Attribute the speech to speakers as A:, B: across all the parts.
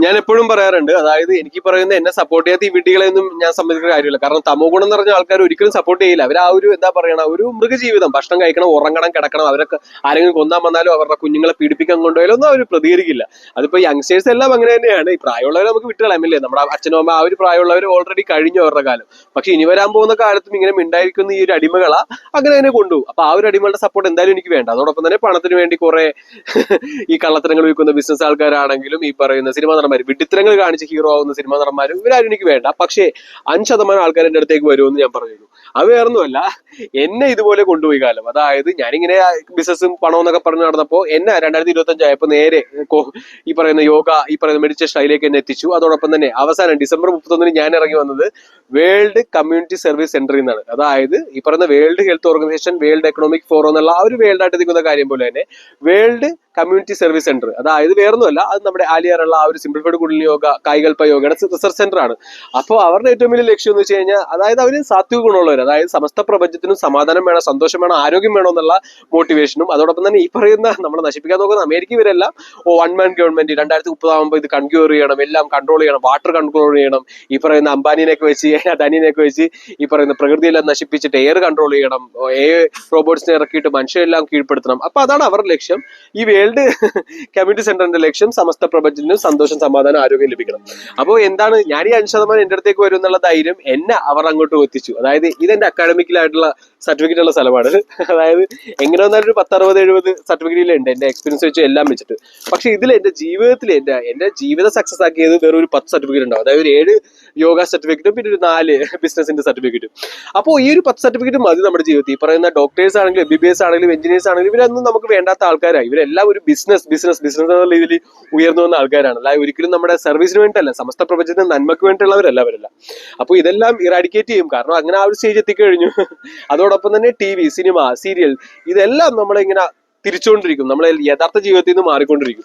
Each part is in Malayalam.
A: ഞാൻ എപ്പോഴും പറയാറുണ്ട്, അതായത് എനിക്ക് പറയുന്ന എന്നെ സപ്പോർട്ട് ചെയ്യാത്ത ഈ വിഡ്ഢികളെയൊന്നും ഞാൻ സമ്മതിക്കുന്ന കാര്യമില്ല. കാരണം തമോ ഗുണം എന്ന് പറഞ്ഞ ആൾക്കാർ ഒരിക്കലും സപ്പോർട്ട് ചെയ്യില്ല. അവർ ആ ഒരു എന്താ പറയണ ഒരു മൃഗജീവിതം, ഭക്ഷണം കഴിക്കണം, ഉറങ്ങണം, കിടക്കണം. അവരൊക്കെ ആരെങ്കിലും കൊന്നാൻ വന്നാലും അവരുടെ കുഞ്ഞുങ്ങളെ പീഡിപ്പിക്കാൻ കൊണ്ടുപോയാലും ഒന്നും അവർ പ്രതികരിക്കില്ല. അതിപ്പോ യങ്സ്റ്റേഴ്സ് എല്ലാം അങ്ങനെ തന്നെയാണ്. ഈ പ്രായമുള്ളവരെ നമുക്ക് വിട്ടുകളയാമില്ലേ, നമ്മുടെ അച്ഛനും അമ്മ ആ ഒരു പ്രായമുള്ളവർ ഓൾറെഡി കഴിഞ്ഞു അവരുടെ കാലം. പക്ഷെ ഇനി വരാൻ പോകുന്ന കാലത്തും ഇങ്ങനെ മിണ്ടായിരിക്കുന്ന ഈ ഒരു അടിമകളാ അങ്ങനെ തന്നെ കൊണ്ടുപോകും. അപ്പൊ ആ ഒരു അടിമകളുടെ സപ്പോർട്ട് എന്തായാലും എനിക്ക് വേണ്ട. അതോടൊപ്പം തന്നെ പണത്തിന് വേണ്ടി കുറെ ഈ കള്ളത്തരങ്ങൾ വിൽക്കുന്ന ബിസിനസ് ആൾക്കാരാണെങ്കിലും ഈ പറയുന്ന സിനിമാ നടന്മാർ വിഡിത്തരങ്ങൾ കാണിച്ച് ഹീറോ ആവുന്ന സിനിമാ നടന്മാരും ഇവരാരും എനിക്ക് വേണ്ട. പക്ഷേ 5% ആൾക്കാർ എന്റെ അടുത്തേക്ക് വരുമെന്ന് ഞാൻ പറഞ്ഞിരുന്നു. അത് വേറൊന്നുമല്ല, എന്നെ ഇതുപോലെ കൊണ്ടുപോയി കാലം. അതായത് ഞാനിങ്ങനെ ബിസിനസ്സും പണം എന്നൊക്കെ പറഞ്ഞു നടന്നപ്പോ എന്നെ 2025 ആയപ്പോ നേരെ ഈ പറയുന്ന യോഗ, ഈ പറയുന്ന മെഡിറ്റേഷൻ അതിലേക്ക് എന്നെ എത്തിച്ചു. അതോടൊപ്പം തന്നെ അവസാനം ഡിസംബർ 31 ഞാൻ ഇറങ്ങി വന്നത് വേൾഡ് കമ്മ്യൂണിറ്റി സർവീസ് സെന്ററിൽ നിന്നാണ്. അതായത് ഈ പറയുന്ന world health organisation, world economic forum എന്നുള്ള ആ ഒരു വേൾഡ് ആയിട്ട് നിൽക്കുന്ന കാര്യം പോലെ തന്നെ വേൾഡ് കമ്മ്യൂണിറ്റി സർവീസ് സെന്റർ, അതായത് വേറൊന്നുമല്ല, അത് നമ്മുടെ ആലിയാറുള്ള ആ ഒരു സിംപ്ലിഫൈഡ് കുടിൽ യോഗ, കായികൽപ്പ യോഗയുടെ റിസർച്ച് സെന്റർ ആണ്. അപ്പോൾ അവരുടെ ഏറ്റവും വലിയ ലക്ഷ്യം എന്ന് വെച്ച് കഴിഞ്ഞാൽ, അതായത് അവർ സാത്വിക ഗുണമുള്ളവർ, അതായത് സമസ്ത പ്രപഞ്ചത്തിനും സമാധാനം വേണം, സന്തോഷം വേണം, ആരോഗ്യം വേണം എന്നുള്ള മോട്ടിവേഷനും, അതോടൊപ്പം തന്നെ ഈ പറയുന്ന നമ്മളെ നശിപ്പിക്കാൻ നോക്കുന്ന അമേരിക്ക ഇവരെല്ലാം വൺ മാൻ ഗവൺമെന്റ് 2030 ആകുമ്പോൾ ഇത് കൺക്യൂർ ചെയ്യണം, എല്ലാം കൺട്രോൾ ചെയ്യണം, വാട്ടർ കൺട്രോൾ ചെയ്യണം, ഈ പറയുന്ന അംബാനിനെയൊക്കെ വെച്ച് അദാനിനെയൊക്കെ വെച്ച് ഈ പറയുന്ന പ്രകൃതിയെല്ലാം നശിപ്പിച്ചിട്ട് എയർ കൺട്രോൾ ചെയ്യണം, റോബോട്ട്സിനെ ഇറക്കിയിട്ട് മനുഷ്യരെല്ലാം കീഴ്പ്പെടുത്തണം. അപ്പൊ അതാണ് അവരുടെ ലക്ഷ്യം. ഈ വേൾഡ് കമ്മ്യൂണിറ്റി സെന്ററിന്റെ ലക്ഷ്യം സമസ്ത പ്രപഞ്ചത്തിനും സന്തോഷം, സമാധാനം, ആരോഗ്യം ലഭിക്കണം. അപ്പോൾ എന്താണ്, ഞാൻ ഈ 5% എന്റെ അടുത്തേക്ക് വരും എന്നുള്ള ധൈര്യം എന്നെ അവർ അങ്ങോട്ട് എത്തിച്ചു. അതായത് ഇതെന്റെ അക്കാഡമിക്കലായിട്ടുള്ള സർട്ടിഫിക്കറ്റ് ഉള്ള സ്ഥലമാണ്. അതായത് എങ്ങനെ വന്നാലും ഒരു 10-60-70 സർട്ടിഫിക്കറ്റിലുണ്ട് എന്റെ എക്സ്പീരിയൻസ് വെച്ച് എല്ലാം വെച്ചിട്ട്. പക്ഷെ ഇതിൽ എന്റെ ജീവിതത്തിൽ എന്റെ ജീവിതം സക്സസ് ആക്കിയത് വേറെ ഒരു 10 സർട്ടിഫിക്കറ്റ് ഉണ്ടാവും. അതായത് ഒരു 7 യോഗ സർട്ടിഫിക്കറ്റും പിന്നെ ഒരു 4 ബിസിനസിന്റെ സർട്ടിഫിക്കറ്റും. അപ്പോൾ ഈ ഒരു 10 സർട്ടിഫിക്കറ്റ് മതി നമ്മുടെ ജീവിതത്തിൽ. ഈ പറയുന്ന ഡോക്ടേഴ്സ് ആണെങ്കിലും MBBS ആണെങ്കിലും എഞ്ചിനീയേഴ്സ് ആണെങ്കിലും ഇവരൊന്നും നമുക്ക് വേണ്ടാത്ത ആൾക്കാരാണ്. ഇവരെല്ലാം ഒരു ബിസിനസ് എന്ന രീതിയിൽ ഉയർന്നു വന്ന ആൾക്കാരാണ്. അല്ലാതെ ഒരിക്കലും നമ്മുടെ സർവീസിന് വേണ്ടിയല്ല, സമസ്ത പ്രപഞ്ചത്തിന്റെ നന്മക്ക് വേണ്ടിയുള്ളവരല്ല അവരല്ല. അപ്പൊ ഇതെല്ലാം ഇറാഡിക്കേറ്റ് ചെയ്യും. കാരണം അങ്ങനെ ആ ഒരു സ്റ്റേജ് എത്തിക്കഴിഞ്ഞു. അതോടൊപ്പം തന്നെ TV, സിനിമ, സീരിയൽ ഇതെല്ലാം നമ്മളിങ്ങനെ തിരിച്ചുകൊണ്ടിരിക്കും, നമ്മളെ യഥാർത്ഥ ജീവിതത്തിൽ നിന്ന് മാറിക്കൊണ്ടിരിക്കും.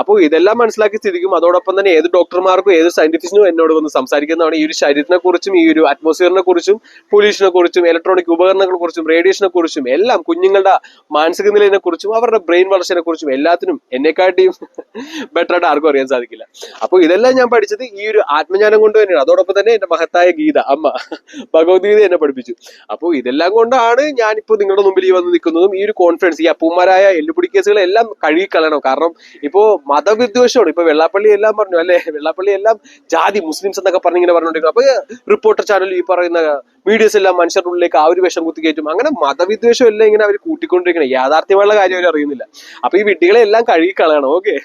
A: അപ്പോൾ ഇതെല്ലാം മനസ്സിലാക്കി സ്ഥിതിക്കും അതോടൊപ്പം തന്നെ ഏത് ഡോക്ടർമാർക്കും ഏത് സയന്റിസ്റ്റിനും എന്നോട് വന്ന് സംസാരിക്കുന്നതാണ് ഈ ഒരു ശരീരത്തിനെ കുറിച്ചും, ഈ ഒരു അറ്റ്മോസ്ഫിയറിനെ കുറിച്ചും, പൊല്യൂഷനെ കുറിച്ചും, ഇലക്ട്രോണിക് ഉപകരണങ്ങളെ കുറിച്ചും, റേഡിയേഷനെ കുറിച്ചും, എല്ലാം കുഞ്ഞുങ്ങളുടെ മാനസിക നിലയെ കുറിച്ചും അവരുടെ ബ്രെയിൻ വളർച്ചയെ കുറിച്ചും എല്ലാത്തിനും എന്നെക്കാട്ടിയും ബെറ്റർ ആയിട്ട് ആർക്കും അറിയാൻ സാധിക്കില്ല. അപ്പോൾ ഇതെല്ലാം ഞാൻ പഠിച്ചത് ഈ ഒരു ആത്മജ്ഞാനം കൊണ്ട് തന്നെയാണ്. അതോടൊപ്പം തന്നെ എന്റെ മഹത്തായ ഗീത, അമ്മ ഭഗവത്ഗീത എന്നെ പഠിപ്പിച്ചു. അപ്പോൾ ഇതെല്ലാം കൊണ്ടാണ് ഞാനിപ്പോ നിങ്ങളുടെ മുമ്പിൽ ഈ വന്ന് നിൽക്കുന്നതും. ഈ ഒരു കോൺഫിഡൻസ്, ഈ അപ്പൂമാരായ എല്ലുപിടി കേസുകളെല്ലാം കഴുകിക്കളയണം. കാരണം ഇപ്പോ മതവിദ്വേഷമാണ്. ഇപ്പൊ വെള്ളാപ്പള്ളി എല്ലാം പറഞ്ഞു അല്ലെ, വെള്ളാപ്പള്ളി എല്ലാം ജാതി മുസ്ലിംസ് എന്നൊക്കെ പറഞ്ഞിങ്ങനെ പറഞ്ഞുകൊണ്ടിരിക്കും. അപ്പൊ റിപ്പോർട്ടർ ചാനൽ, ഈ പറയുന്ന മീഡിയസ് എല്ലാം മനുഷ്യരുടെ ഉള്ളിലേക്ക് ആ ഒരു വിഷം കുത്തിക്കയറ്റും. അങ്ങനെ മതവിദ്വേഷം എല്ലാം ഇങ്ങനെ അവർ കൂട്ടിക്കൊണ്ടിരിക്കണം. യാഥാർത്ഥ്യമുള്ള കാര്യം അവർ അറിയുന്നില്ല. അപ്പൊ ഈ വിഡ്ഢികളെ എല്ലാം കഴുകിക്കളയണം. ഓക്കെ.